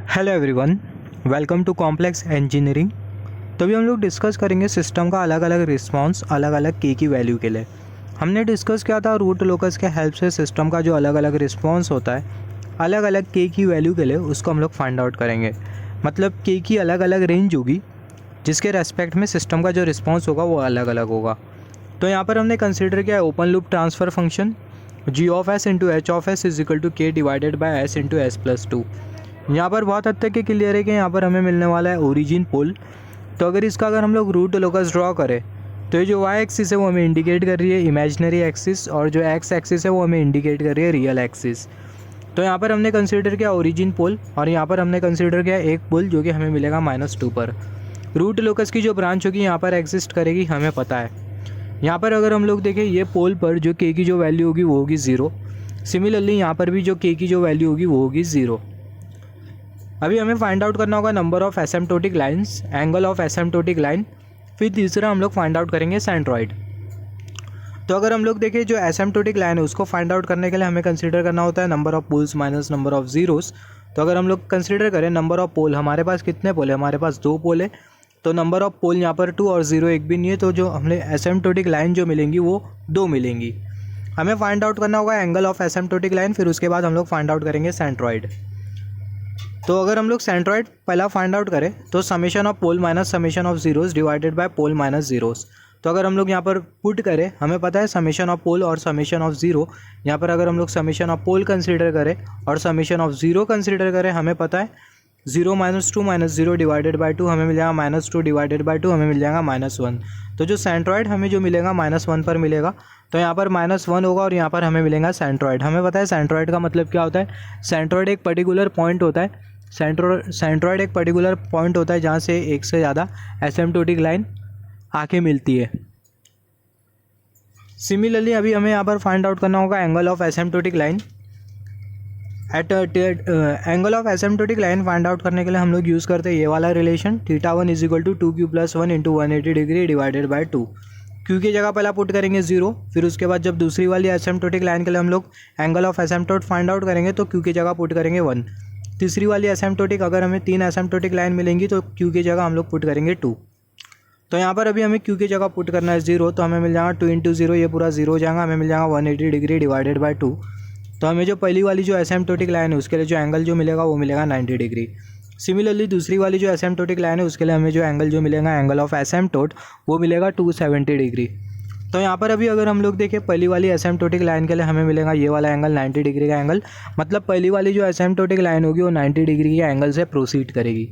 Hello everyone, welcome to complex engineering. तो अभी हम लोग डिस्कस करेंगे सिस्टम का अलग अलग रिस्पांस अलग अलग के की वैल्यू के लिए। हमने डिस्कस किया था रूट लोकस के हेल्प से सिस्टम का जो अलग अलग रिस्पांस होता है अलग अलग के की वैल्यू के लिए, उसको हम लोग फाइंड आउट करेंगे। मतलब के की अलग अलग रेंज होगी जिसके रेस्पेक्ट में सिस्टम का जो रिस्पॉन्स होगा वो अलग अलग होगा। तो यहाँ पर हमने कंसिडर किया open loop transfer function G of s into H of s is equal to K divided by s into s plus two. यहाँ पर बहुत हद तक के क्लियर है कि यहाँ पर हमें मिलने वाला है ओरिजिन पोल। तो अगर हम लोग रूट लोकस ड्रॉ करें तो ये जो वाई एक्सिस है वो हमें इंडिकेट कर रही है इमेजिनरी एक्सिस, और जो एक्स एक्सिस है वो हमें इंडिकेट कर रही है रियल एक्सिस। तो यहाँ पर हमने कंसिडर किया ओरिजिन पोल, और यहाँ पर हमने कंसिडर किया एक पोल जो कि हमें मिलेगा -2 पर। रूट लोकस की जो ब्रांच होगी यहाँ पर एग्जिस्ट करेगी, हमें पता है। यहाँ पर अगर हम लोग देखें ये पोल पर जो के की जो वैल्यू होगी वो होगी 0। सिमिलरली यहाँ पर भी जो के की जो वैल्यू होगी वो होगी 0। अभी हमें फाइंड आउट करना होगा number of asymptotic lines, angle of asymptotic line, फिर तीसरा हम लोग फाइंड आउट करेंगे सेंट्रॉइड। तो अगर हम लोग देखें जो एसिम्प्टोटिक लाइन है उसको फाइंड आउट करने के लिए हमें कंसीडर करना होता है number of poles minus number of zeros. तो अगर हम लोग कंसीडर करें नंबर ऑफ पोल, हमारे पास कितने पोल है, हमारे पास 2 पोल है। तो नंबर ऑफ पोल यहाँ पर 2 और 0 एक भी नहीं है, तो जो हमें एसिम्प्टोटिक लाइन जो मिलेंगी वो 2 मिलेंगी। हमें फाइंड आउट करना होगा एंगल ऑफ एसिम्प्टोटिक लाइन, फिर उसके बाद हम लोग फाइंड आउट करेंगे सेंट्रॉइड। तो अगर हम लोग सेंट्रॉइड पहला फाइंड आउट करें तो summation of pole minus summation of zeros divided by pole minus zeros. तो अगर हम लोग यहाँ पर पुट करें, हमें पता है समेशन ऑफ पोल और समेशन ऑफ जीरो। यहाँ पर अगर हम लोग समेशन ऑफ पोल कंसीडर करें और समेशन ऑफ जीरो कंसीडर करें, हमें पता है 0 - 2 - 0 डिवाइडेड बाय 2 हमें मिल जाएगा -2 डिवाइडेड बाय 2 हमें मिल जाएगा -1। तो जो सेंट्रॉइड हमें जो मिलेगा -1 पर मिलेगा। तो यहाँ पर -1 होगा और यहाँ पर हमें मिलेगा सेंट्रॉइड। हमें पता है सेंट्रॉइड का मतलब क्या होता है। सेंट्रॉइड एक पर्टिकुलर पॉइंट होता है। सेंट्रॉइड एक पर्टिकुलर पॉइंट होता है जहाँ से एक से ज़्यादा एसिम्प्टोटिक लाइन आके मिलती है। सिमिलरली अभी हमें यहाँ पर फाइंड आउट करना होगा angle of asymptotic line. Angle of asymptotic line find out करने के लिए हम लोग यूज़ करते हैं ये वाला relation θ1 = 2q + 1 × 180 degree divided by 2। Q की जगह पहला पुट करेंगे 0, फिर उसके बाद जब दूसरी वाली एसिम्प्टोटिक लाइन के लिए हम लोग angle of asymptote find out करेंगे तो क्यू की जगह पुट करेंगे 1। तीसरी वाली एसिम्प्टोटिक अगर हमें 3 एसिम्प्टोटिक लाइन मिलेंगी तो क्यू की जगह हम लोग पुट करेंगे 2। तो यहाँ पर अभी हमें क्यू की जगह पुट करना है 0, तो हमें मिल जाएगा 2 × 0, ये पूरा 0 हो जाएगा, हमें मिल जाएगा 180 डिग्री डिवाइडेड बाय 2। तो हमें जो पहली वाली जो एसिम्प्टोटिक लाइन है उसके लिए जो एंगल जो मिलेगा वो मिलेगा 90 डिग्री। सिमिलरली दूसरी वाली जो एसिम्प्टोटिक लाइन है उसके लिए हमें जो एंगल जो मिलेगा एंगल ऑफ एसिम्प्टोट वो मिलेगा 270 डिग्री। तो यहाँ पर अभी अगर हम लोग देखें पहली वाली एसिम्प्टोटिक लाइन के लिए हमें मिलेगा ये वाला एंगल 90 डिग्री का एंगल। मतलब पहली वाली जो एसिम्प्टोटिक लाइन होगी वो 90 डिग्री के एंगल से प्रोसीड करेगी।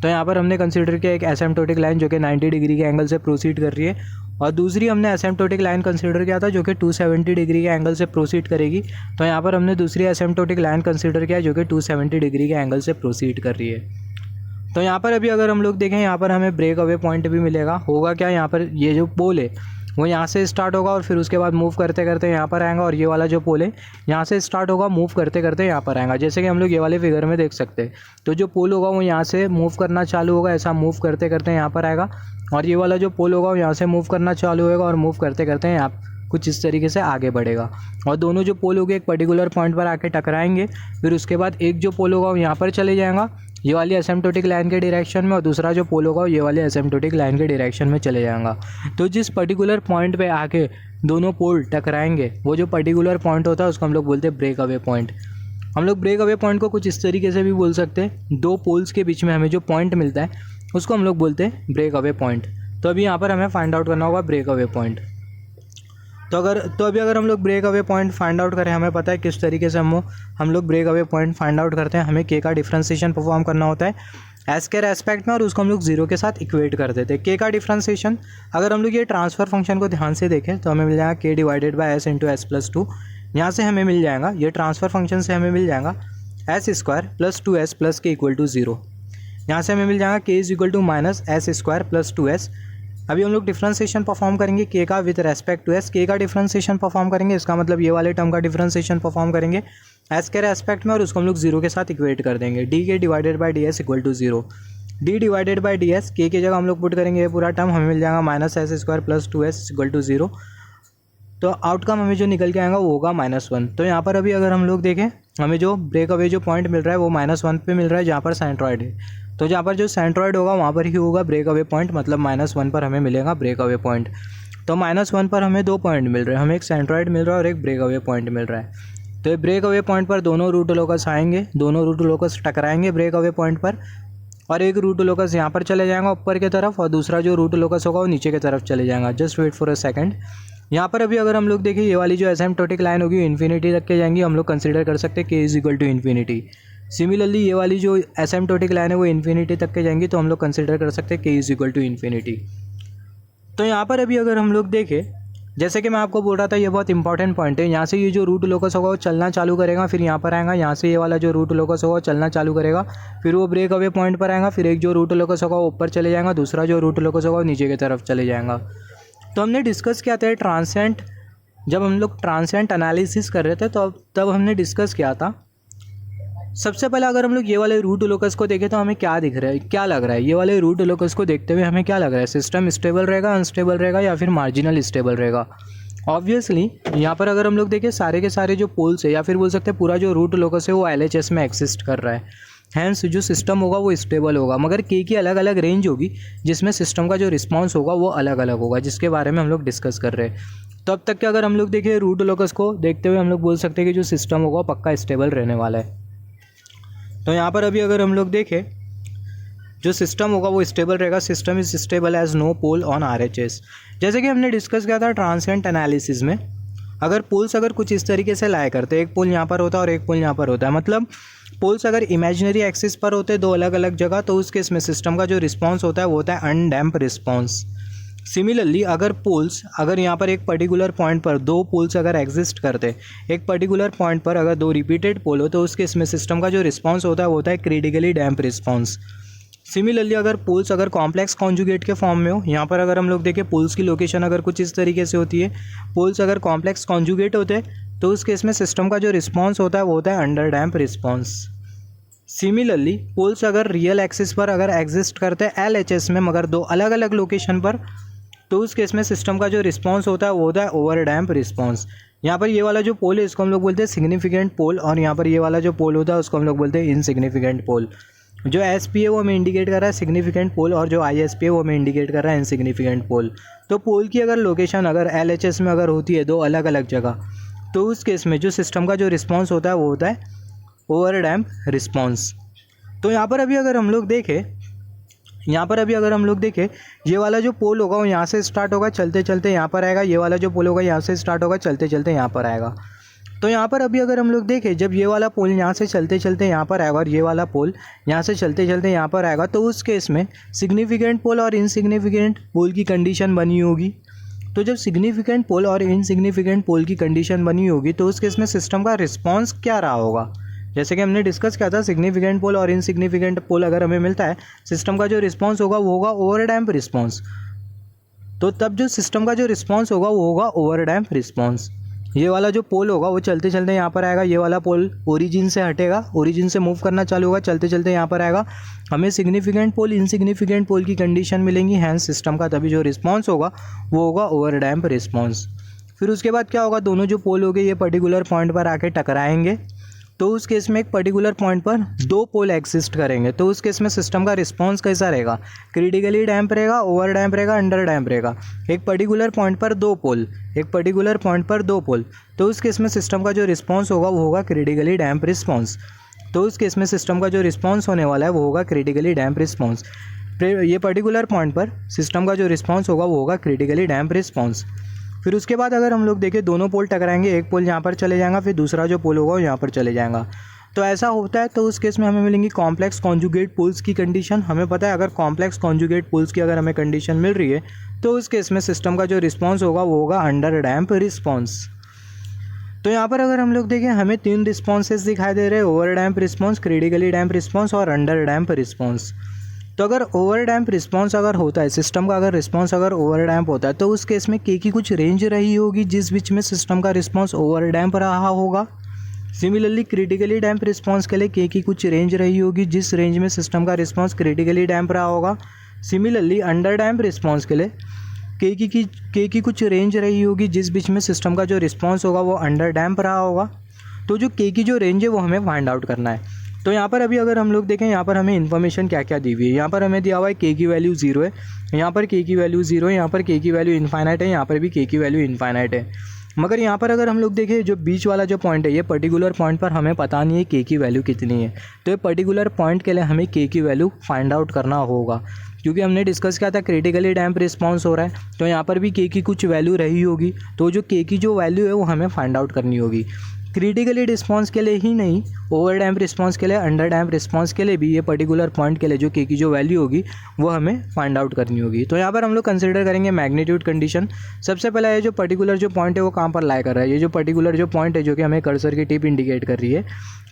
तो यहाँ पर हमने कंसीडर किया एक एसिम्प्टोटिक लाइन जो कि 90 डिग्री के एंगल से प्रोसीड कर रही है, और दूसरी हमने एसिम्प्टोटिक लाइन कंसीडर किया था जो कि 270 डिग्री के एंगल से प्रोसीड करेगी। तो यहाँ पर हमने दूसरी एसिम्प्टोटिक लाइन कंसीडर किया जो कि 270 डिग्री के एंगल से प्रोसीड कर रही है। तो यहाँ पर अभी अगर हम लोग देखें यहाँ पर हमें ब्रेक अवे पॉइंट भी मिलेगा। होगा क्या, यहाँ पर ये जो पोल है वो यहाँ से स्टार्ट होगा और फिर उसके बाद मूव करते करते यहाँ पर आएगा, और ये वाला जो पोल है यहाँ से स्टार्ट होगा मूव करते करते यहाँ पर आएगा। जैसे कि हम लोग ये वाले फिगर में देख सकते हैं। तो जो पोल होगा वो यहाँ से मूव करना चालू होगा, ऐसा मूव करते करते यहाँ पर आएगा, और ये वाला जो पोल होगा वो यहाँ से मूव करना चालू होगा और मूव करते करते यहाँ कुछ इस तरीके से आगे बढ़ेगा। और दोनों जो पोल होंगे एक पर्टिकुलर पॉइंट पर आके टकराएंगे। फिर उसके बाद एक जो पोल होगा वो यहाँ पर चले जाएगा ये वाली एसिम्प्टोटिक लाइन के डायरेक्शन में, और दूसरा जो पोल होगा ये वाली एसिम्प्टोटिक लाइन के डायरेक्शन में चले जाएगा। तो जिस पर्टिकुलर पॉइंट पे आके दोनों पोल टकराएंगे वो जो पर्टिकुलर पॉइंट होता है उसको हम लोग बोलते हैं ब्रेक अवे पॉइंट। हम लोग ब्रेक अवे पॉइंट को कुछ इस तरीके से भी बोल सकते हैं, दो पोल्स के बीच में हमें जो पॉइंट मिलता है उसको हम लोग बोलते हैं ब्रेक अवे पॉइंट। तो अभी यहाँ पर हमें फाइंड आउट करना होगा ब्रेक अवे पॉइंट। तो अभी अगर हम लोग break away point find out करें, हमें पता है किस तरीके से हम लोग break away point find out करते हैं। हमें के का डिफ्रेंसिएशन परफॉर्म करना होता है एस के रेस्पेक्ट में, और उसको हम लोग 0 के साथ इक्वेट कर देते हैं। के का डिफ्रेंसिएशन अगर हम लोग ये ट्रांसफ़र फंक्शन को ध्यान से देखें तो हमें मिल जाएगा के divided by s into s plus 2। यहाँ से हमें मिल जाएगा ये ट्रांसफ़र फंक्शन से हमें मिल जाएगा S square plus 2s plus K equal to 0। यहाँ से हमें मिल जाएगा K is equal to minus S square plus 2s। अभी हम लोग डिफ्रेंसिएशन परफॉर्म करेंगे के का विद रेस्पेक्ट टू एस। के का डिफ्रेंसिएशन परफॉर्म करेंगे, इसका मतलब ये वाले टर्म का डिफ्रेंसिएशन परफॉर्म करेंगे एस के रेस्पेक्ट में, और उसको हम लोग 0 के साथ इक्वेट कर देंगे। D K divided by D S equal to 0। D divided by D S के जगह हम लोग पुट करेंगे ये पूरा टर्म, हमें मिल जाएगा minus S square plus 2s equal to 0। तो आउटकम हमें जो निकल के आएगा वो होगा -1। तो यहाँ पर अभी अगर हम लोग देखें हमें जो ब्रेक अवे जो पॉइंट मिल रहा है वो -1 पे मिल रहा है जहाँ पर सेंट्रॉइड है। तो जहाँ पर जो सेंट्रॉइड होगा वहाँ पर ही होगा ब्रेक अवे पॉइंट, मतलब -1 पर हमें मिलेगा ब्रेक अवे पॉइंट। तो -1 पर हमें 2 पॉइंट मिल रहे हैं, हमें एक सेंट्रॉइड मिल रहा है और एक ब्रेक अवे पॉइंट मिल रहा है। तो ये ब्रेक अवे पॉइंट पर दोनों रूट लोकस आएंगे, दोनों रूट लोकस टकराएंगे ब्रेक अवे पॉइंट पर, और एक रूट लोकस यहाँ पर चले जाएगा ऊपर की तरफ और दूसरा जो रूट लोकस होगा वो नीचे की तरफ चले जाएगा। Just wait for a second. यहाँ पर अभी अगर हम लोग देखें ये वाली जो एसिम्प्टोटिक लाइन होगी इन्फिनिटी तक के जाएंगी, हम लोग कंसीडर कर सकते हैं k is equal to infinity. Similarly ये वाली जो एसिम्प्टोटिक लाइन है वो इन्फिनिटी तक के जाएंगी, तो हम लोग कंसीडर कर सकते हैं k is equal to infinity. तो यहाँ पर अभी अगर हम लोग देखें, जैसे कि मैं आपको बोल रहा था ये बहुत इंपॉर्टेंट पॉइंट है, यहाँ से ये जो रूट लोकस होगा वो चलना चालू करेगा, फिर यहाँ पर आएगा, यहाँ से ये वाला जो रूट लोकस होगा वो चलना चालू करेगा, फिर वो ब्रेक अवे पॉइंट पर आएगा, फिर एक जो रूट लोकस होगा वो ऊपर चले जाएगा, दूसरा जो रूट लोकस होगा वो नीचे की तरफ चले जाएगा। तो हमने डिस्कस किया था ट्रांसेंट, जब हम लोग ट्रांसेंट एनालिसिस कर रहे थे तो तब हमने डिस्कस किया था। सबसे पहले अगर हम लोग ये वाले रूट लोकस को देखें तो हमें क्या दिख रहा है, क्या लग रहा है, ये वाले रूट लोकस को देखते हुए हमें क्या लग रहा है, सिस्टम स्टेबल रहेगा, अनस्टेबल रहेगा या फिर मार्जिनल स्टेबल रहेगा। ऑब्वियसली यहाँ पर अगर हम लोग देखें सारे के सारे जो पोल्स है या फिर बोल सकते हैं पूरा जो रूट लोकस है वो LHS में एक्सिस्ट कर रहा है, हैंस जो सिस्टम होगा वो स्टेबल होगा, मगर k की अलग अलग रेंज होगी जिसमें सिस्टम का जो रिस्पॉन्स होगा वो अलग अलग होगा, जिसके बारे में हम लोग डिस्कस कर रहे हैं। तो अब तक के अगर हम लोग देखें रूट लोकस को देखते हुए हम लोग बोल सकते हैं कि जो सिस्टम होगा पक्का स्टेबल रहने वाला है। तो यहाँ पर अभी अगर हम लोग देखें जो सिस्टम होगा वो स्टेबल रहेगा, system is stable as no pole on RHS। जैसे कि हमने डिस्कस किया था ट्रांसेंट एनालिसिस में, अगर पोल्स अगर कुछ इस तरीके से लाया करते, एक पोल यहाँ पर होता है और एक पोल यहाँ पर होता है, मतलब पोल्स अगर इमेजिनरी एक्सिस पर होते दो अलग अलग जगह, तो उस केस में सिस्टम का जो रिस्पॉन्स होता है वो होता है अनडैम्प रिस्पॉन्स। सिमिलरली अगर पोल्स अगर यहाँ पर एक पर्टिकुलर पॉइंट पर दो पोल्स अगर एग्जिस्ट करते, एक पर्टिकुलर पॉइंट पर अगर दो रिपीटेड पोल हो, तो उस केस में सिस्टम का जो रिस्पॉन्स होता है वो होता है क्रिटिकली डैम्प रिस्पॉन्स। सिमिलरली अगर पोल्स अगर कॉम्प्लेक्स कॉन्जुगेट के फॉर्म में हो, यहाँ पर अगर हम लोग देखें पोल्स की लोकेशन अगर कुछ इस तरीके से होती है, पोल्स अगर कॉम्प्लेक्स कॉन्जुगेट होते हैं तो उस केस में सिस्टम का जो रिस्पॉन्स होता है वो होता है under damp response. Similarly poles अगर रियल एक्सिस पर अगर एग्जिस्ट करते हैं LHS में मगर दो अलग अलग लोकेशन पर, तो उस केस में सिस्टम का जो रिस्पॉन्स होता है वो होता है ओवर डैम्प रिस्पॉन्स। यहाँ पर ये वाला जो पोल है इसको हम लोग बोलते हैं सिग्निफिकेंट पोल, और यहाँ पर ये वाला जो पोल होता है उसको हम लोग बोलते हैं इनसिग्निफिकेंट पोल। जो SP है वो हमें इंडिकेट कर रहा है सिग्निफिकेंट पोल, और जो ISP है वो हमें इंडिकेट कर रहा है इनसिग्निफिकेंट पोल। तो पोल की अगर लोकेशन अगर LHS में अगर होती है दो अलग अलग जगह, तो उस केस में जो सिस्टम का जो रिस्पॉन्स होता है वो होता है ओवर डैम्प रिस्पॉन्स। तो यहाँ पर अभी अगर हम लोग देखें ये वाला जो पोल होगा वो यहाँ से स्टार्ट होगा चलते चलते यहाँ पर आएगा, ये वाला जो पोल होगा यहाँ से स्टार्ट होगा चलते चलते यहाँ पर आएगा। तो यहाँ पर अभी अगर हम लोग देखें जब ये वाला पोल यहाँ से चलते चलते यहाँ पर आएगा और ये वाला पोल यहाँ से चलते चलते यहाँ पर आएगा, तो उस केस में सिग्निफिकेंट पोल और इनसिग्निफिकेंट पोल की कंडीशन बनी होगी। तो जब सिग्निफिकेंट पोल और इनसिग्निफिकेंट पोल की कंडीशन बनी होगी तो उस केस में सिस्टम का रिस्पॉन्स क्या रहा होगा। जैसे कि हमने डिस्कस किया था सिग्निफिकेंट पोल और इनसिग्निफिकेंट पोल अगर हमें मिलता है, सिस्टम का जो रिस्पॉन्स होगा वो होगा ओवर डैम्प रिस्पॉन्स। तो तब जो सिस्टम का जो रिस्पॉन्स होगा वो होगा ओवर डैम्प रिस्पॉन्स। ये वाला जो पोल होगा वो चलते चलते यहाँ पर आएगा, ये वाला पोल ओरिजिन से हटेगा, ओरिजिन से मूव करना चालू होगा, चलते चलते यहाँ पर आएगा, हमें सिग्निफिकेंट पोल इनसिग्निफिकेंट पोल की कंडीशन मिलेंगी, हैंस सिस्टम का तभी जो रिस्पॉन्स होगा वो होगा ओवर डैम्प रिस्पॉन्स। फिर उसके बाद क्या होगा, दोनों जो पोल हो गए ये पर्टिकुलर पॉइंट पर आके टकराएंगे, तो उस केस में एक पर्टिकुलर पॉइंट पर दो पोल एग्जिस्ट करेंगे, तो उस केस में सिस्टम का रिस्पांस कैसा रहेगा, क्रिटिकली डैम्प रहेगा, ओवर डैम्प रहेगा, अंडर डैम्प रहेगा। एक पर्टिकुलर पॉइंट पर दो पोल, तो उस केस में सिस्टम का जो रिस्पांस होगा वो होगा क्रिटिकली डैम्प रिस्पांस। तो उस केस में सिस्टम का जो रिस्पांस होने वाला है वो होगा क्रिटिकली डैम्प रिस्पांस। ये पर्टिकुलर पॉइंट पर सिस्टम का जो रिस्पांस होगा वो होगा क्रिटिकली डैम्प रिस्पांस। फिर उसके बाद अगर हम लोग देखें दोनों पोल टकराएंगे, एक पोल यहाँ पर चले जाएगा, फिर दूसरा जो पोल होगा वो यहाँ पर चले जाएगा। तो ऐसा होता है, तो उस केस में हमें मिलेंगी कॉम्प्लेक्स कॉन्जुगेट पोल्स की कंडीशन। हमें पता है अगर कॉम्प्लेक्स कॉन्जुगेट पोल्स की अगर हमें कंडीशन मिल रही है तो उस केस में सिस्टम का जो रिस्पॉन्स होगा वो होगा अंडर डैम्प रिस्पॉन्स। तो यहाँ पर अगर हम लोग देखें हमें तीन रिस्पॉन्सेस दिखाई दे रहे हैं, over damp response, critically damp response और अंडर डैम्प रिस्पॉन्स। तो अगर ओवर डैम्प रिस्पॉन्स अगर होता है, सिस्टम का अगर रिस्पॉन्स अगर ओवर डैम्प होता है, तो उस केस में के की कुछ रेंज रही होगी जिस बीच में सिस्टम का रिस्पॉन्स ओवर डैम्प रहा होगा। सिमिलरली क्रिटिकली डैम्प रिस्पॉन्स के लिए के की कुछ रेंज रही होगी जिस रेंज में सिस्टम का रिस्पॉन्स क्रिटिकली डैम्प रहा होगा। सिमिलरली अंडर डैम्प रिस्पॉन्स के लिए के की कुछ रेंज रही होगी जिस बीच में सिस्टम का जो रिस्पॉन्स होगा वो अंडर डैम्प रहा होगा। तो जो के की जो रेंज है वो हमें फाइंड आउट करना है। तो यहाँ पर अभी अगर हम लोग देखें, यहाँ पर हमें इन्फॉर्मेशन क्या क्या दी हुई है। यहाँ पर हमें दिया हुआ है के की वैल्यू 0 है, यहाँ पर के की वैल्यू 0 है, यहाँ पर के की वैल्यू इनफाइनाइट है, यहाँ पर भी के की वैल्यू इनफाइनाइट है। मगर यहाँ पर अगर हम लोग देखें, जो बीच वाला जो पॉइंट है, ये पर्टिकुलर पॉइंट पर हमें पता नहीं है के की वैल्यू कितनी है। तो ये पर्टिकुलर पॉइंट के लिए हमें के की वैल्यू फाइंड आउट करना होगा, क्योंकि हमने डिस्कस किया था क्रिटिकली डैम्प रिस्पॉन्स हो रहा है, तो यहाँ पर भी के की कुछ वैल्यू रही होगी। तो जो के की जो वैल्यू है वो हमें फाइंड आउट करनी होगी। क्रिटिकली रिस्पॉन्स के लिए ही नहीं, ओवर डैम्प रिस्पॉन्स के लिए, अंडर डैम्प रिस्पॉन्स के लिए भी ये पर्टिकुलर पॉइंट के लिए जो के की जो वैल्यू होगी वो हमें फाइंड आउट करनी होगी। तो यहाँ पर हम लोग कंसिडर करेंगे मैग्नीट्यूड कंडीशन। सबसे पहला ये जो पर्टिकुलर जो पॉइंट है वो कहाँ पर लाई कर रहा है। ये जो पर्टिकुलर जो पॉइंट है जो कि हमें कर्सर की टिप इंडिकेट कर रही है,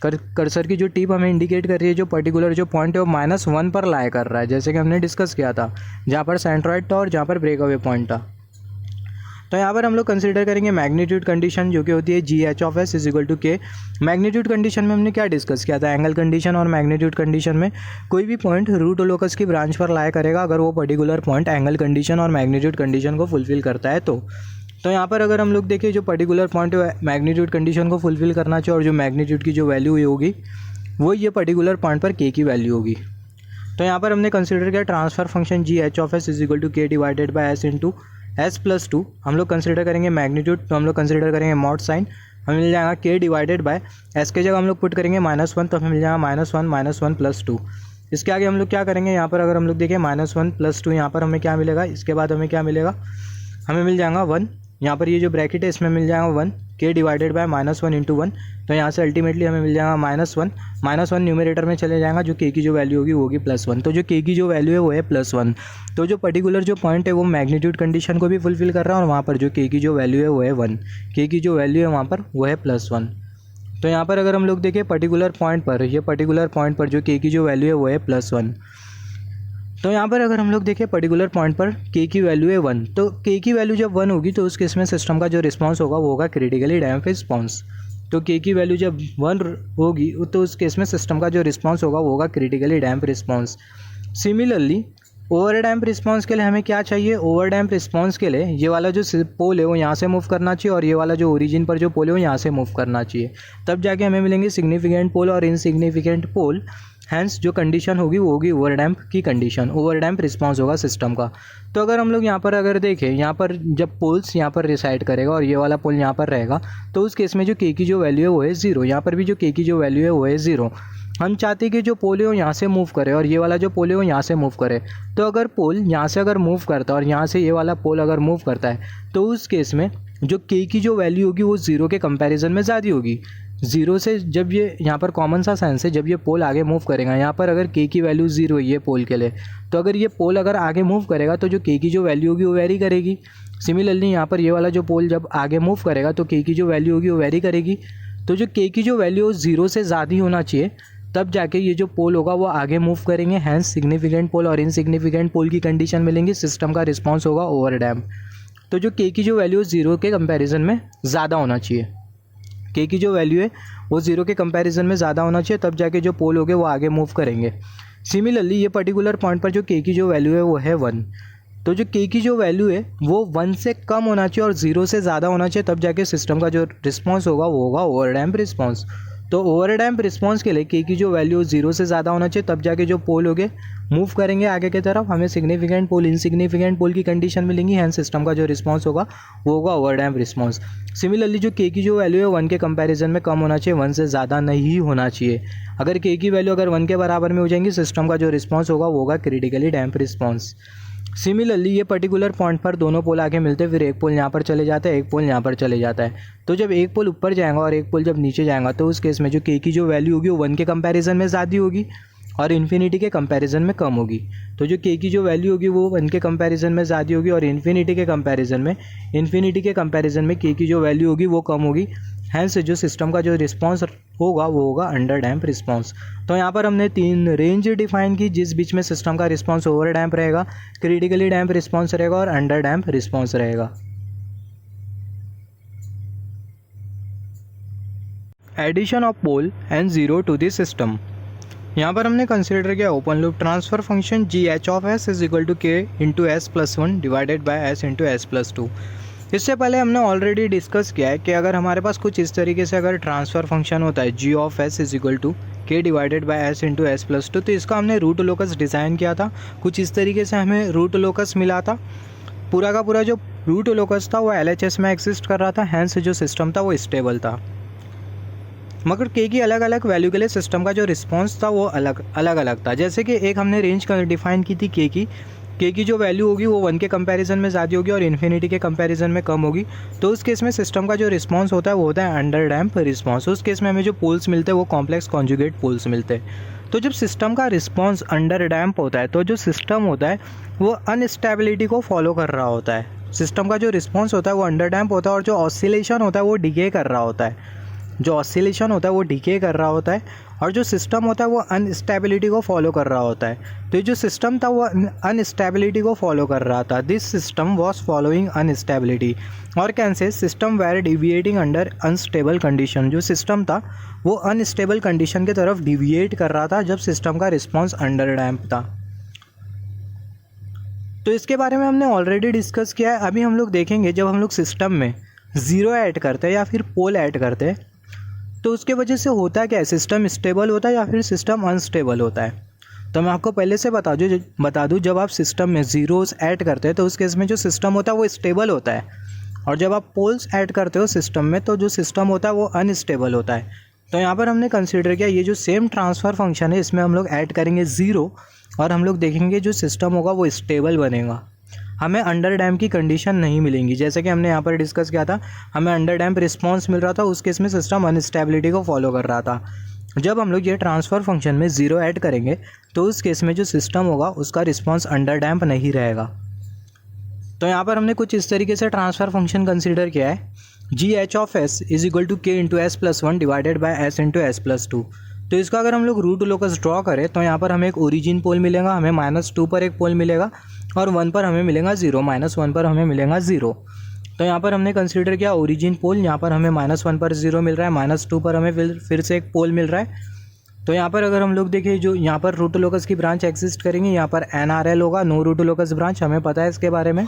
कर्सर की जो टिप हमें इंडिकेट कर रही है, जो पर्टिकुलर जो पॉइंट है वो -1 पर लाई कर रहा है, जैसे कि हमने डिस्कस किया था, जहाँ पर सेंट्रॉइड था और जहाँ पर ब्रेकअवे पॉइंट था। तो यहाँ पर हम लोग कंसिडर करेंगे मैग्नीट्यूड कंडीशन, जो कि होती है GH(s) = K। मैग्नीट्यूड कंडीशन में हमने क्या डिस्कस किया था, एंगल कंडीशन और मैग्नीट्यूड कंडीशन में कोई भी पॉइंट रूट और लोकस की ब्रांच पर लाई करेगा अगर वो पर्टिकुलर पॉइंट एंगल कंडीशन और मैग्नीट्यूड कंडीशन को फुलफिल करता है। तो यहाँ पर अगर हम लोग देखें, जो पर्टिकुलर पॉइंट है मैग्नीट्यूड कंडीशन को फुलफिल करना चाहिए और जो मैग्नीट्यूड की जो वैल्यू होगी वो ये पर्टिकुलर पॉइंट पर K की वैल्यू होगी। तो यहाँ पर हमने कंसिडर किया transfer function GH(s) = K / S × S+2। हम लोग कंसिडर करेंगे मैग्नीट्यूड, तो हम लोग कंसिडर करेंगे मॉड साइन, हमें मिल जाएगा K / S के जगह हम लोग पुट करेंगे -1, तो हमें मिल जाएगा -1 + 2। इसके आगे हम लोग क्या करेंगे, यहाँ पर अगर हम लोग देखें -1 + 2, यहाँ पर हमें क्या मिलेगा, इसके बाद हमें क्या मिलेगा, हमें मिल जाएगा 1। यहाँ पर ये जो ब्रैकेट है इसमें मिल जाएगा 1, K / -1 × 1। तो यहाँ से अल्टीमेटली हमें मिल जाएगा -1 न्यूमरेटर में चले जाएगा, जो K की जो वैल्यू होगी वो होगी +1। तो जो K की जो वैल्यू है वो है +1। तो जो पर्टिकुलर जो पॉइंट है वो मैग्नीट्यूड कंडीशन को भी फुलफिल कर रहा है और वहाँ पर जो K की जो वैल्यू है वो है 1। K की जो वैल्यू है वहाँ पर वो है +1। तो यहाँ पर अगर हम लोग देखें पर्टिकुलर पॉइंट पर, ये पर्टिकुलर पॉइंट पर जो K की जो वैल्यू है वो है +1। तो यहाँ पर अगर हम लोग देखें पर्टिकुलर पॉइंट पर K की वैल्यू है 1, तो K की वैल्यू जब 1 होगी तो उस केस में सिस्टम का जो रिस्पांस होगा वो होगा क्रिटिकली डैम्प रिस्पांस। तो K की वैल्यू जब 1 होगी तो उस केस में सिस्टम का जो रिस्पांस होगा वो होगा critically damp response. Similarly over damp response के लिए हमें क्या चाहिए, ओवर डैम्प रिस्पांस के लिए ये वाला जो पोल है वो यहाँ से मूव करना चाहिए और ये वाला जो ओरिजिन पर जो पोल है वो यहाँ से मूव करना चाहिए, तब जाके हमें मिलेंगे सिग्निफिकेंट पोल और इनसिग्निफिकेंट पोल। हैंस जो कंडीशन होगी वो होगी ओवर डैम्प की कंडीशन, ओवर डैम्प रिस्पांस होगा सिस्टम का। तो अगर हम लोग यहाँ पर अगर देखें, यहाँ पर जब पोल्स यहाँ पर रिसाइड करेगा और ये वाला पोल यहाँ पर रहेगा तो उस केस में जो K की जो वैल्यू है वो है 0। यहाँ पर भी जो K की जो वैल्यू है वो है 0। हम चाहते हैं कि जो पोल है वो यहाँ से मूव करे और ये वाला जो पोल है वो यहाँ से मूव करे। तो अगर पोल यहाँ से अगर मूव करता है और यहाँ से ये वाला पोल अगर मूव करता है तो उस केस में जो K की जो वैल्यू होगी वो 0 के कंपैरिजन में ज़्यादा होगी। 0 से जब ये यहाँ पर कॉमन सा सेंस है, जब ये पोल आगे मूव करेगा, यहाँ पर अगर K की वैल्यू 0 है ये पोल के लिए, तो अगर ये पोल अगर आगे मूव करेगा तो जो K की जो वैल्यू होगी वो वेरी करेगी। सिमिलरली यहाँ पर ये वाला जो पोल जब आगे मूव करेगा तो K की जो वैल्यू होगी वो वेरी करेगी। तो जो K की जो वैल्यू 0 से ज़्यादा ही होना चाहिए, तब जाके ये जो पोल होगा वो आगे मूव करेंगे। हैंस सिग्निफिकेंट पोल और इनसिग्निफिकेंट पोल की कंडीशन मिलेंगी, सिस्टम का रिस्पॉन्स होगा ओवर डैम्प। तो जो K की जो वैल्यू 0 के कंपैरिजन में ज़्यादा होना चाहिए, K की जो वैल्यू है वो 0 के कंपैरिजन में ज़्यादा होना चाहिए, तब जाके जो पोल होंगे वो आगे मूव करेंगे। सिमिलरली ये पर्टिकुलर पॉइंट पर जो K की जो वैल्यू है वो है 1। तो जो K की जो वैल्यू है वो 1 से कम होना चाहिए और 0 से ज़्यादा होना चाहिए, तब जाके सिस्टम का जो रिस्पॉन्स होगा वो होगा ओवर डैम्प रिस्पॉन्स। तो ओवर डैम्प रिस्पॉन्स के लिए K की जो वैल्यू 0 से ज़्यादा होना चाहिए, तब जाके जो पोल होंगे मूव करेंगे आगे की तरफ। हमें सिग्निफिकेंट पोल इनसिग्निफिकेंट पोल की कंडीशन मिलेंगी, हैंस सिस्टम का जो रिस्पॉन्स होगा वो होगा ओवर डैम्प रिस्पॉन्स। सिमिलरली जो K की जो वैल्यू है 1 के कंपैरिजन में कम होना चाहिए, 1 से ज़्यादा नहीं होना चाहिए। अगर K की वैल्यू अगर 1 के बराबर में हो जाएंगी, सिस्टम का जो रिस्पॉन्स होगा वो होगा क्रिटिकली डैम्प रिस्पॉन्स। सिमिलरली ये पर्टिकुलर पॉइंट पर दोनों पोल आगे मिलते हैं, फिर एक पोल यहाँ पर चले जाता है, एक पोल यहाँ पर चले जाता है। तो जब एक पोल ऊपर जाएगा और एक पोल जब नीचे जाएगा तो उस केस में जो K की जो वैल्यू होगी वो 1 के कंपैरिजन में ज़्यादा होगी और इन्फिनिटी के कंपैरिजन में कम होगी। तो जो K की जो वैल्यू होगी वो 1 के कंपैरिजन में ज़्यादा होगी और इन्फिनिटी के कंपैरिजन में K की जो वैल्यू होगी वो कम होगी। हैंस जो सिस्टम का जो रिस्पांस होगा वो होगा अंडर डैम्प रिस्पांस। तो यहाँ पर हमने 3 रेंज डिफाइन की, जिस बीच में सिस्टम का रिस्पांस ओवर डैम्प रहेगा, क्रिटिकली डैम्प रिस्पांस रहेगा और अंडर डैम्प रिस्पांस रहेगा। Addition of pole and zero to the system. यहाँ पर हमने कंसिडर किया open loop transfer function GH(s) = K × S+1 / S × S+2। इससे पहले हमने ऑलरेडी डिस्कस किया है कि अगर हमारे पास कुछ इस तरीके से अगर ट्रांसफ़र फंक्शन होता है G of s is equal to K divided by s into s plus two, तो इसका हमने रूट लोकस डिज़ाइन किया था। कुछ इस तरीके से हमें रूट लोकस मिला था। पूरा का पूरा जो रूट लोकस था वो LHS में एग्जिस्ट कर रहा था, हैंस जो सिस्टम था वो स्टेबल था। मगर के की अलग अलग वैल्यू के लिए सिस्टम का जो रिस्पॉन्स था वो अलग अलग था। जैसे कि एक हमने रेंज डिफाइन की थी के की जो वैल्यू होगी वो 1 के कंपैरिजन में ज़्यादा होगी और इन्फिनिटी के कंपैरिजन में कम होगी। तो उस केस में सिस्टम का जो रिस्पांस होता है वो होता है अंडर डैम्प रिस्पांस। उस केस में हमें जो पोल्स मिलते हैं वो कॉम्प्लेक्स कॉन्जुगेट पोल्स मिलते हैं। तो जब सिस्टम का रिस्पांस अंडर डैम्प होता है तो जो सिस्टम होता है वो अनस्टेबिलिटी को फॉलो कर रहा होता है। सिस्टम का जो रिस्पॉन्स होता है वो अंडर डैम्प होता है और जो ऑसिलेशन होता है वो डिके कर रहा होता है। जो ऑसिलेशन होता है वो डिके कर रहा होता है और जो सिस्टम होता है वो अनस्टेबिलिटी को फॉलो कर रहा होता है। तो जो सिस्टम था वो अनस्टेबिलिटी को फॉलो कर रहा था। This system was following instability और can say system were deviating under unstable condition. जो सिस्टम था वो अनस्टेबल कंडीशन की तरफ डिविएट कर रहा था जब सिस्टम का रिस्पॉन्स अंडर डैम्प था। तो इसके बारे में हमने ऑलरेडी डिस्कस किया है। अभी हम लोग देखेंगे जब हम लोग सिस्टम में ज़ीरो ऐड करते हैं या फिर पोल ऐड करते हैं तो उसके वजह से होता क्या है, सिस्टम स्टेबल होता है या फिर सिस्टम अनस्टेबल होता है। तो मैं आपको पहले से बता दूं जब आप सिस्टम में ज़ीरोज़ ऐड करते हैं तो उस केस में जो सिस्टम होता है वो स्टेबल होता है और जब आप पोल्स ऐड करते हो सिस्टम में तो जो सिस्टम होता है वो अनस्टेबल होता है। तो यहाँ पर हमने कंसिडर किया ये जो सेम ट्रांसफ़र फंक्शन है इसमें हम लोग ऐड करेंगे ज़ीरो और हम लोग देखेंगे जो सिस्टम होगा वो स्टेबल बनेगा। हमें अंडर डैम्प की कंडीशन नहीं मिलेंगी। जैसे कि हमने यहाँ पर डिस्कस किया था हमें अंडर डैम्प रिस्पॉन्स मिल रहा था, उस केस में सिस्टम अनस्टेबिलिटी को फॉलो कर रहा था। जब हम लोग ये ट्रांसफ़र फंक्शन में ज़ीरो ऐड करेंगे तो उस केस में जो सिस्टम होगा उसका रिस्पॉन्स अंडर डैम्प नहीं रहेगा। तो यहाँ पर हमने कुछ इस तरीके से ट्रांसफ़र फंक्शन कंसिडर किया है G H of s is equal to K into s plus one divided by s into s plus two. तो इसका अगर हम लोग रूट लोकस ड्रॉ करें तो यहाँ पर हमें एक ओरिजिन पोल मिलेगा, हमें -2 पर एक पोल मिलेगा और 1 पर हमें मिलेगा 0, -1 पर हमें मिलेगा 0। तो यहाँ पर हमने कंसीडर किया ओरिजिन पोल, यहाँ पर हमें -1 पर 0 मिल रहा है, -2 पर हमें फिर से एक पोल मिल रहा है। तो यहाँ पर अगर हम लोग देखें जो यहाँ पर रूट लोकस की ब्रांच एग्जिस्ट करेंगे, यहाँ पर NRL होगा, नो रूट लोकस ब्रांच, हमें पता है इसके बारे में।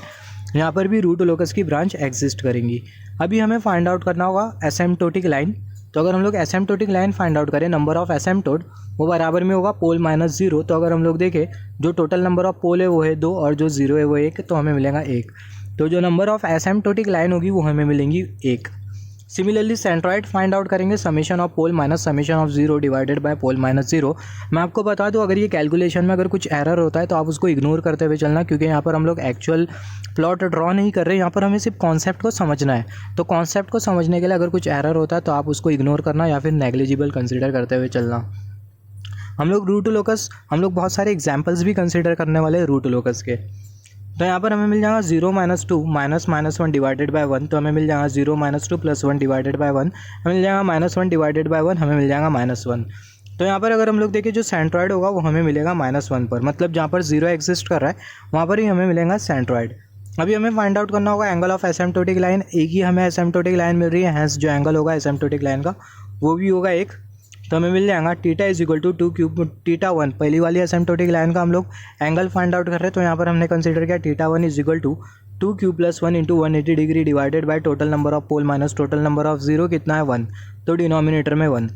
यहाँ पर भी रूट लोकस की ब्रांच एग्जिस्ट करेंगी। अभी हमें फाइंड आउट करना होगा एसिम्प्टोटिक लाइन। तो अगर हम लोग एसिम्प्टोटिक लाइन फाइंड आउट करें नंबर ऑफ एसिम्प्टोट वो बराबर में होगा पोल -0। तो अगर हम लोग देखें जो टोटल नंबर ऑफ पोल है वो है 2 और जो 0 है वो 1, तो हमें मिलेगा 1। तो जो नंबर ऑफ एसिम्प्टोटिक लाइन होगी वो हमें मिलेंगी 1। सिमिलरली सेंट्रॉइड फाइंड आउट करेंगे summation of pole minus summation of 0 divided by pole -0। मैं आपको बता दूं अगर ये कैलकुलेशन में अगर कुछ एरर होता है तो आप उसको इग्नोर करते हुए चलना, क्योंकि यहाँ पर हम लोग एक्चुअल प्लॉट ड्रॉ नहीं कर रहे, यहाँ पर हमें सिर्फ कॉन्सेप्ट को समझना है। तो कॉन्सेप्ट को समझने के लिए अगर कुछ एरर होता है तो आप उसको इग्नोर करना या फिर नेग्लिजिबल कंसिडर करते हुए चलना। हम लोग बहुत सारे एग्जाम्पल्स भी कंसिडर करने वाले हैं रूट लोकस के। तो यहाँ पर हमें मिल जाएगा 0 - 2 -1 डिवाइडेड बाय 1, तो हमें मिल जाएगा 0 - 2 + 1 डिवाइडेड बाय 1, हमें मिल जाएगा -1 डिवाइडेड बाय 1, हमें मिल जाएगा -1। तो यहाँ पर अगर हम लोग देखें जो सेंट्रॉइड होगा वो हमें मिलेगा -1 पर, मतलब जहाँ पर 0 एग्जिस्ट कर रहा है वहाँ पर ही हमें मिलेगा सेंट्रॉइड। अभी हमें फाइंड आउट करना होगा एंगल ऑफ एसिम्प्टोटिक लाइन। एक ही हमें एसिम्प्टोटिक लाइन मिल रही है, हैंस जो एंगल होगा एसिम्प्टोटिक लाइन का वो भी होगा 1। तो हमें मिल जाएगा theta is equal to 2 cube θ1। पहली वाली एसिम्प्टोटिक लाइन का हम लोग एंगल फाइंड आउट कर रहे हैं, तो यहाँ पर हमने कंसीडर किया θ1 is equal to 2 cube + 1 × 180 degree divided by total number of pole minus total number of 0 कितना है 1, तो डिनोमिनेटर में 1।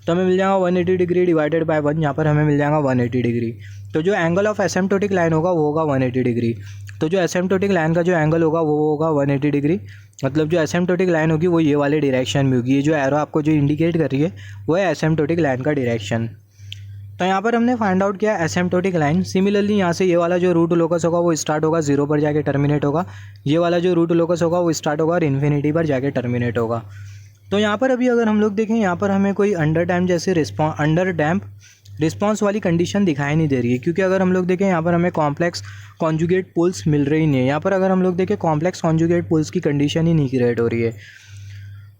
तो हमें मिल जाएगा 180 डिग्री डिवाइडेड बाय 1, यहाँ पर हमें मिल जाएगा 180 डिग्री। तो जो एंगल ऑफ एसिम्प्टोटिक लाइन होगा वो होगा 180 डिग्री। तो जो एसिम्प्टोटिक लाइन का जो एंगल होगा वो होगा 180 डिग्री, मतलब जो एसिम्प्टोटिक लाइन होगी वो ये वाले डायरेक्शन में होगी। ये जो एरो आपको जो इंडिकेट कर रही है वो है एसिम्प्टोटिक लाइन का डायरेक्शन। तो यहाँ पर हमने फाइंड आउट किया एसिम्प्टोटिक लाइन। सिमिलरली यहाँ से ये वाला जो रूट लोकस होगा वो स्टार्ट होगा 0 पर जाके टर्मिनेट होगा, ये वाला जो रूट लोकस होगा वो स्टार्ट होगा और इन्फिनिटी पर जाके टर्मिनेट होगा। तो यहाँ पर अभी अगर हम लोग देखें यहाँ पर हमें कोई अंडर डैम्प रिस्पॉन्स वाली कंडीशन दिखाई नहीं दे रही है, क्योंकि अगर हम लोग देखें यहाँ पर हमें कॉम्प्लेक्स कॉन्जुगेट पोल्स मिल रही नहीं है। यहाँ पर अगर हम लोग देखें कॉम्प्लेक्स कॉन्जुगेट पोल्स की कंडीशन ही नहीं क्रिएट हो रही है।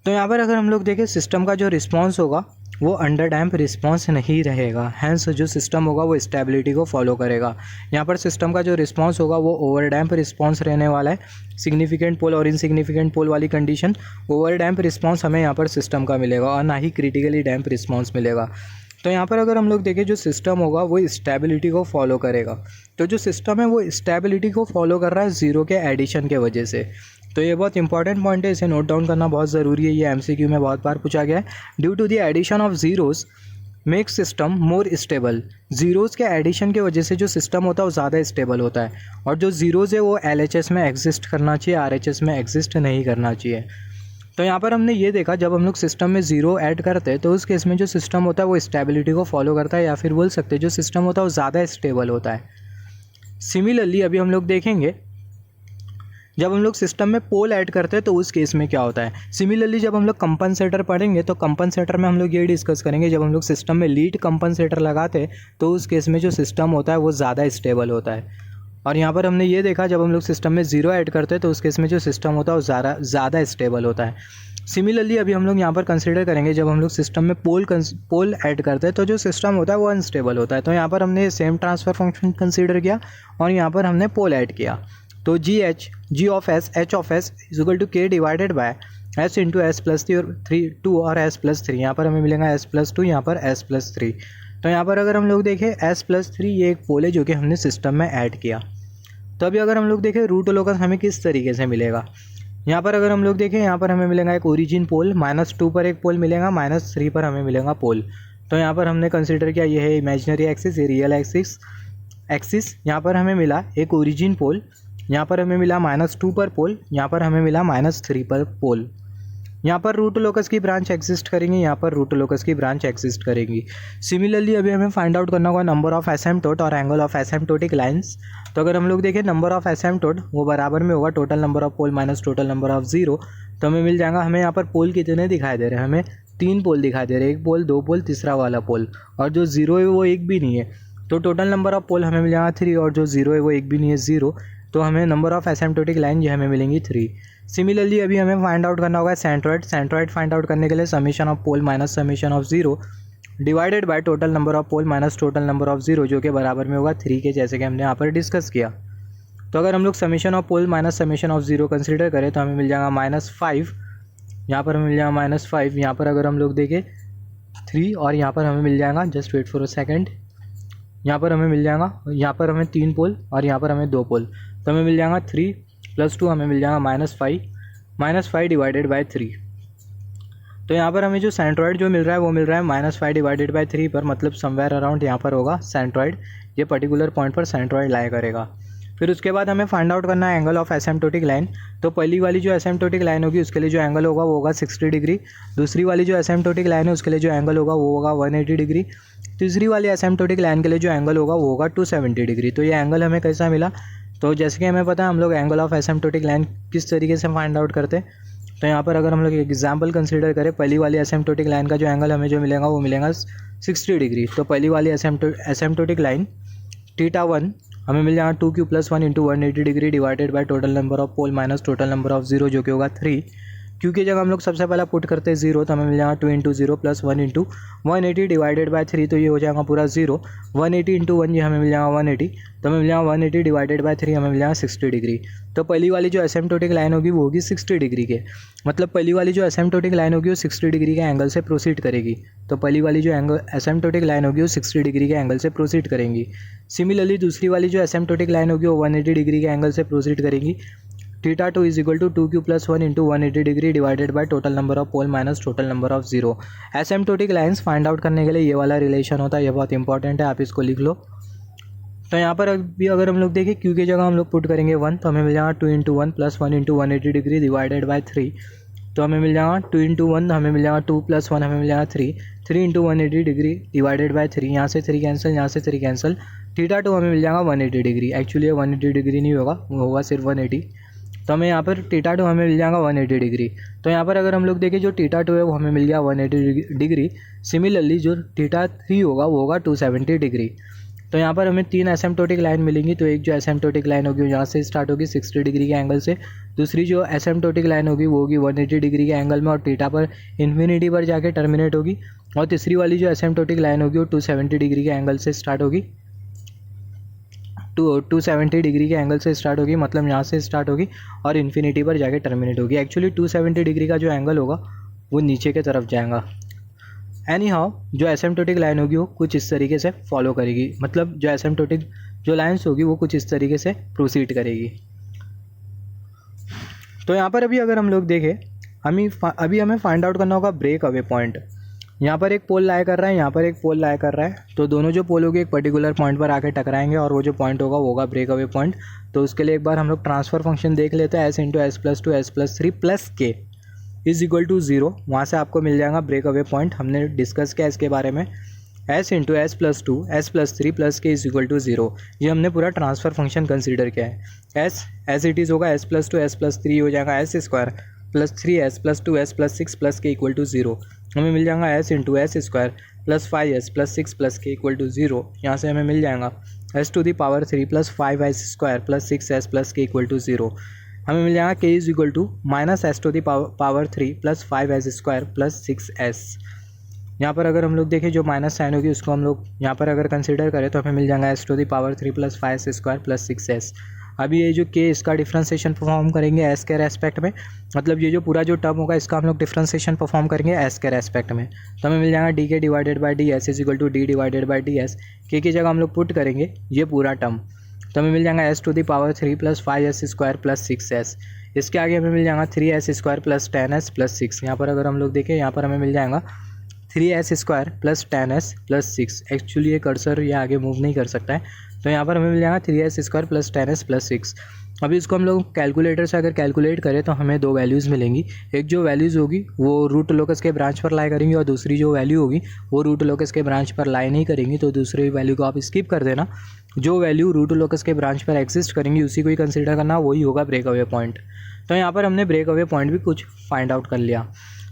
तो यहाँ पर अगर हम लोग देखें सिस्टम का जो रिस्पॉन्स होगा वो अंडर डैम्प रिस्पॉन्स नहीं रहेगा, हैंस जो सिस्टम होगा वो स्टेबिलिटी को फॉलो करेगा। यहाँ पर सिस्टम का जो रिस्पॉन्स होगा वो ओवर डैम्प रिस्पॉन्स रहने वाला है। सिग्निफिकेंट पोल और इनसिग्निफिकेंट पोल वाली कंडीशन, ओवर डैम्प रिस्पॉन्स हमें यहाँ पर सिस्टम का मिलेगा और ना ही क्रिटिकली डैम्प रिस्पॉन्स मिलेगा। तो यहाँ पर अगर हम लोग देखें जो सिस्टम होगा वो स्टेबिलिटी को फॉलो करेगा। तो जो सिस्टम है वो स्टेबिलिटी को फॉलो कर रहा है ज़ीरो के एडिशन के वजह से। तो ये बहुत इंपॉर्टेंट पॉइंट है, इसे नोट डाउन करना बहुत ज़रूरी है। ये एमसीक्यू में बहुत बार पूछा गया है। Due to the addition of zeros make system more stable. Zeros के एडिशन की वजह से जो सिस्टम होता है वो ज़्यादा स्टेबल होता है, और जो ज़ीरोज़ है वो LHS में एग्जिस्ट करना चाहिए, RHS में एग्जिस्ट नहीं करना चाहिए। तो यहाँ पर हमने ये देखा जब हम लोग सिस्टम में ज़ीरो ऐड करते हैं तो उस केस में जो सिस्टम होता है वो स्टेबिलिटी को फॉलो करता है, या फिर बोल सकते हैं जो सिस्टम होता है वो ज़्यादा स्टेबल होता है। सिमिलरली अभी हम लोग देखेंगे जब हम लोग सिस्टम में पोल ऐड करते हैं तो उस केस में क्या होता है। सिमिलरली जब हम लोग कंपनसेटर पढ़ेंगे तो कंपनसेटर में हम लोग ये डिस्कस करेंगे, जब हम लोग सिस्टम में लीड कंपनसेटर लगाते हैं तो उस केस में जो सिस्टम होता है वो ज़्यादा स्टेबल होता है। और यहाँ पर हमने ये देखा जब हम लोग सिस्टम में ज़ीरो ऐड करते हैं तो उस केस में जो सिस्टम होता है वो ज़्यादा स्टेबल होता है। सिमिलरली अभी हम लोग यहाँ पर कंसीडर करेंगे जब हम लोग सिस्टम में पोल ऐड करते हैं तो जो सिस्टम होता है वो अनस्टेबल होता है। तो यहाँ पर हमने सेम ट्रांसफ़र फंक्शन कंसीडर किया और यहाँ पर हमने पोल ऐड किया। तो G of s H of s is equal to K divided by s into s plus 2 और एस प्लस 3। यहाँ पर हमें मिलेगा एस प्लस 2, यहाँ पर एस प्लस 3। तो यहाँ पर अगर हम लोग देखें एस प्लस 3 ये एक पोल है जो कि हमने सिस्टम में ऐड किया। तो अभी अगर हम लोग देखें रूट लोकस हमें किस तरीके से मिलेगा। यहाँ पर अगर हम लोग देखें यहाँ पर हमें मिलेगा एक ओरिजिन पोल, -2 पर एक पोल मिलेगा, -3 पर हमें मिलेगा पोल। तो यहाँ पर हमने कंसिडर किया ये है इमेजिनरी एक्सिस, ये रियल एक्सिस। यहाँ पर हमें मिला एक ओरिजिन पोल, यहाँ पर हमें मिला -2 पर पोल, यहाँ पर हमें मिला -3 पर पोल। यहाँ पर रूट लोकस की ब्रांच एग्जिस्ट करेंगी, यहाँ पर रूट लोकस की ब्रांच एग्जिस्ट करेंगी। सिमिलरली अभी हमें फाइंड आउट करना होगा नंबर ऑफ एसिम्पटोट और एंगल ऑफ एसिम्पटोटिक लाइंस। तो अगर हम लोग देखें नंबर ऑफ एसिम्पटोट वो बराबर में होगा total number of pole minus total number of zero. तो हमें मिल जाएगा, हमें यहाँ पर पोल कितने दिखाई दे रहे हैं, हमें 3 पोल दिखाई दे रहे हैं, 1 पोल 2 पोल तीसरा वाला पोल, और जो ज़ीरो है वो एक भी नहीं है। तो टोटल नंबर ऑफ पोल हमें मिल जाएगा 3, और जो ज़ीरो है वो एक भी नहीं है 0। तो हमें नंबर ऑफ एसिम्पटोटिक लाइन ये हमें मिलेंगी 3। सिमिलरली अभी हमें फाइंड आउट करना होगा सेंट्रॉइड फाइंड आउट करने के लिए summation of pole minus summation of zero divided by total number of pole minus total number of zero, जो कि बराबर में होगा 3 के, जैसे कि हमने यहाँ पर डिस्कस किया। तो अगर हम लोग summation of pole minus summation of zero consider करें तो हमें मिल जाएगा -5, यहाँ पर हमें मिल जाएगा -5, यहाँ पर अगर हम लोग देखें 3, और यहाँ पर हमें मिल जाएगा, just wait for a second, यहाँ पर हमें मिल जाएगा, यहाँ पर हमें 3 पोल और यहाँ पर हमें 2 पोल। तो हमें मिल जाएगा 3 + 2 हमें मिल जाएगा -5 डिवाइडेड बाय 3। तो यहाँ पर हमें जो सेंट्रॉइड जो मिल रहा है वो मिल रहा है -5 डिवाइडेड बाय 3 पर, मतलब समवेयर अराउंड यहाँ पर होगा सेंट्रॉइड, ये पर्टिकुलर पॉइंट पर सेंट्रॉइड लाई करेगा। फिर उसके बाद हमें फाइंड आउट करना है एंगल ऑफ एसिम्पटोटिक लाइन। तो पहली वाली जो एसिम्पटोटिक लाइन होगी उसके लिए जो एंगल होगा वो होगा 60 डिग्री। दूसरी वाली जो एसिम्पटोटिक लाइन है उसके लिए जो एंगल होगा वो होगा 180 डिग्री। तीसरी वाली एसिम्पटोटिक लाइन के लिए जो एंगल होगा वो होगा 270 डिग्री। तो ये एंगल हमें कैसा मिला, तो जैसे कि हमें पता है हम लोग एंगल ऑफ एसिम्पटोटिक लाइन किस तरीके से फाइंड आउट करते हैं। तो यहाँ पर अगर हम लोग एग्जाम्पल कंसीडर करें, पहली वाली एसिम्पटोटिक लाइन का जो एंगल हमें जो मिलेगा वो मिलेगा 60 डिग्री। तो पहली वाली एसिम्पटोटिक लाइन θ1 हमें मिल जाएगा 2q + 1 × 180 degree divided by total number of pole minus total number of zero, जो कि होगा 3। क्यों की जगह हम लोग सबसे पहला पुट करते हैं 0, तो हमें मिल जाएगा 2 × 0 + 1 × 180 डिवाइडेड बाय 3, तो ये हो जाएगा पूरा 0। 180 × 1 ये हमें मिल जाएगा 180, तो हमें मिल जाएगा 180 डिवाइडेड बाय 3 हमें मिल जाएगा 60 डिग्री। तो पहली वाली जो एसिम्पटोटिक लाइन होगी वो होगी 60 डिग्री के, मतलब पहली वाली जो एसिम्पटोटिक लाइन होगी वो 60 डिग्री के एंगल से प्रोसीड करेगी। तो पहली वाली जो एसिम्पटोटिक लाइन होगी वो 60 डिग्री के एंगल से प्रोसीड करेंगी। सिमिलरली दूसरी वाली जो एसिम्पटोटिक लाइन होगी वो 180 डिग्री के एंगल से प्रोसीड करेगी। θ2 = 2q + 1 × 180 degree divided by total number of pole minus total number of zero. Asymptotic lines find out करने के लिए ये वाला रिलेशन होता है, ये बहुत इंपॉर्टेंट है, आप इसको लिख लो। तो यहाँ पर अभी अगर हम लोग देखें क्यू की जगह हम लोग पुट करेंगे 1, तो हमें मिल जाएगा 2 × 1 + 1 × 180 डिग्री डिवाइडेड बाय 3। तो हमें मिल जाएगा 2 × 1 हमें मिल जाएगा 2 + 1 हमें मिल जाएगा 3 × 180 डिग्री डिवाइडेड बाय 3। यहाँ से 3 कैंसिल, यहाँ से 3 कैंसिल। θ2 हमें मिल जाएगा 180 डिग्री, एक्चुअली 180 डिग्री नहीं होगा, वो होगा सिर्फ 180। तो हमें यहाँ पर θ2 हमें मिल जाएगा 180 डिग्री। तो यहाँ पर अगर हम लोग देखें जो θ2 है वो हमें मिल गया 180 डिग्री। सिमिलरली जो θ3 होगा वो होगा 270 डिग्री। तो यहाँ पर हमें 3 एसिम्पटोटिक लाइन मिलेंगी। तो एक जो एसिम्पटोटिक लाइन होगी वो यहाँ से स्टार्ट होगी 60 डिग्री के एंगल से, दूसरी जो एसिम्पटोटिक लाइन होगी वो होगी 180 डिग्री के एंगल में और θ पर इन्फिनिटी पर जाके टर्मिनेट होगी, और तीसरी वाली जो एसिम्पटोटिक लाइन होगी वो 270 डिग्री के एंगल से स्टार्ट होगी, 270 डिग्री के एंगल से स्टार्ट होगी, मतलब यहाँ से स्टार्ट होगी और इन्फिनिटी पर जाके टर्मिनेट होगी। एक्चुअली 270 डिग्री का जो एंगल होगा वो नीचे के तरफ जाएगा। एनी हाउ जो एसिम्प्टोटिक लाइन होगी वो कुछ इस तरीके से फॉलो करेगी, मतलब जो एसिम्प्टोटिक जो लाइन्स होगी वो कुछ इस तरीके से प्रोसीड करेगी। तो यहाँ पर अभी अगर हम लोग देखें, अभी हमें फाइंड आउट करना होगा ब्रेक अवे पॉइंट। यहाँ पर एक पोल लाई कर रहा है, यहाँ पर एक पोल लाई कर रहा है, तो दोनों जो पोल होगी एक पर्टिकुलर पॉइंट पर आके टकराएंगे और वो जो पॉइंट होगा वो होगा ब्रेक अवे पॉइंट। तो उसके लिए एक बार हम लोग ट्रांसफर फंक्शन देख लेते हैं, S into s plus two s plus three plus के इज इक्वल टू जीरो। वहाँ से आपको मिल जाएगा ब्रेक अवे पॉइंट। हमने डिस्कस किया इसके बारे में, S into s plus two s plus three plus के इज इक्वल टू जीरो। ये हमने पूरा ट्रांसफर फंक्शन कंसीडर किया है। एस एज इट इज़ होगा S plus two s plus three हो जाएगा S square plus three s plus two s plus six plus K equal to zero. हमें मिल जाएगा s into s square plus five s plus six plus K equal to zero. यहाँ से हमें मिल जाएगा s to the power three plus five s square plus six s plus K equal to zero. हमें मिल जाएगा K is equal to minus s to the power three plus five s square plus six S. यहाँ पर अगर हम लोग देखें जो माइनस साइन होगी उसको हम लोग यहाँ पर अगर कंसीडर करें तो हमें मिल जाएगा s to the power three plus five s square plus six s. अभी ये जो के इसका डिफ्रेंसिएशन परफॉर्म करेंगे एस के रेस्पेक्ट में, मतलब ये जो पूरा जो टर्म होगा इसका हम लोग डिफ्रेंसिएशन परफॉर्म करेंगे एस के रेस्पेक्ट में। तो हमें मिल जाएगा d K divided by d s is equal to d divided by d S. K की जगह हम लोग पुट करेंगे ये पूरा टर्म, तो हमें मिल जाएगा s to the power three plus five s square plus six s. इसके आगे हमें मिल जाएगा three s square plus ten s plus six. यहाँ पर अगर हम लोग देखें यहाँ पर हमें मिल जाएगा three s square plus ten s plus six. Actually ये कर्सर ये आगे मूव नहीं कर सकता है, तो यहाँ पर हमें मिल जाएगा three s square plus ten s plus six. अभी इसको हम लोग कैलकुलेटर से अगर कैलकुलेट करें तो हमें दो वैल्यूज़ मिलेंगी। एक जो वैल्यूज़ होगी वो रूट लोकस के ब्रांच पर लाई करेंगी और दूसरी जो वैल्यू होगी वो रूट लोकस के ब्रांच पर लाई नहीं करेंगी, तो दूसरी वैल्यू को आप स्किप कर देना। जो वैल्यू रूट लोकस के ब्रांच पर एग्जिस्ट करेंगी उसी को ही कंसिडर करना, वही होगा ब्रेक अवे पॉइंट। तो यहाँ पर हमने ब्रेक अवे पॉइंट भी कुछ फाइंड आउट कर लिया।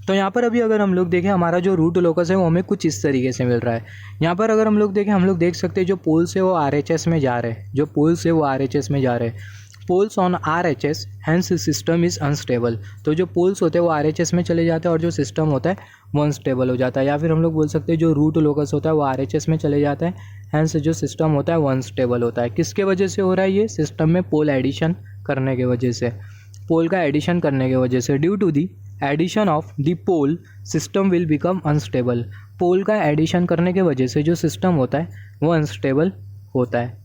तो यहाँ पर अभी अगर हम लोग देखें हमारा जो रूट लोकस है वो हमें कुछ इस तरीके से मिल रहा है। यहाँ पर अगर हम लोग देखें हम लोग देख सकते हैं जो पोल्स है वो RHS में जा रहे हैं, जो पोल्स है वो RHS में जा रहे हैं। Poles on RHS hence system is unstable. तो जो पोल्स होते हैं वो RHS में चले जाते हैं और जो सिस्टम होता है वो अनस्टेबल हो जाता है। या फिर हम लोग बोल सकते हैं जो रूट लोकस होता है वो RHS में चले जाता है, हैंस जो सिस्टम होता है वो अनस्टेबल होता है। किसके वजह से हो रहा है ये? सिस्टम में पोल एडिशन करने की वजह से, पोल का एडिशन करने की वजह से। Due to the addition of the pole system will become unstable. Pole का एडिशन करने की वजह से जो सिस्टम होता है वो अनस्टेबल होता है।